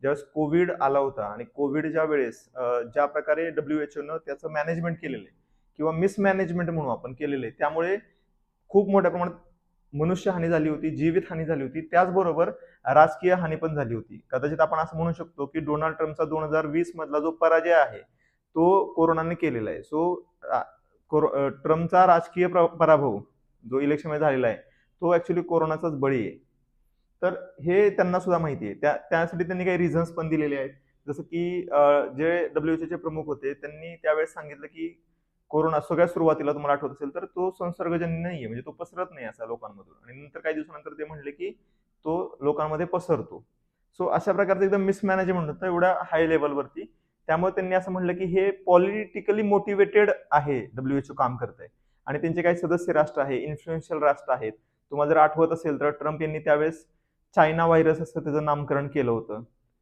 ज्यावेळेस कोविड आला होता आणि कोविडच्या वेळेस ज्या प्रकारे WHO त्याचं मॅनेजमेंट केलेलं आहे किंवा मिसमॅनेजमेंट म्हणून आपण केलेलं आहे, त्यामुळे खूप मोठ्या प्रमाणात मनुष्य हानी झाली होती, जीवित हानी झाली होती, त्याचबरोबर राजकीय हानी पण झाली होती. कदाचित आपण असं म्हणू शकतो की डोनाल्ड ट्रम्पचा 2020 मधला जो पराजय आहे तो कोरोनाने केलेला आहे. ट्रम्पचा राजकीय पराभव जो इलेक्शनमध्ये झालेला आहे तो ऍक्च्युली कोरोनाचाच बळी आहे. तर हे त्यांना सुद्धा माहिती आहे. त्यासाठी त्यांनी काही रिझन्स पण दिलेले आहेत. जसं की जे WHO प्रमुख होते त्यांनी त्यावेळेस सांगितलं की कोरोना सगळ्यात सुरुवातीला तुम्हाला आठवत असेल तर तो संसर्गजन्य नाहीये, म्हणजे तो पसरत नाही असा लोकांमधून. आणि नंतर काही दिवसानंतर ते म्हणले की तो लोकांमध्ये पसरतो. सो अशा प्रकारचं एकदम मिसमॅनेजमेंट होतं एवढ्या हाय लेवलवरती. त्यामुळे त्यांनी असं म्हणलं की हे पॉलिटिकली मोटिवेटेड आहे, WHO काम करतंय. आणि त्यांचे काही सदस्य राष्ट्र आहे, इन्फ्लुएन्शियल राष्ट्र आहेत. तुम्हाला जर आठवत असेल तर ट्रम्प यांनी त्यावेळेस चायना व्हायरस असं त्याचं नामकरण केलं होतं.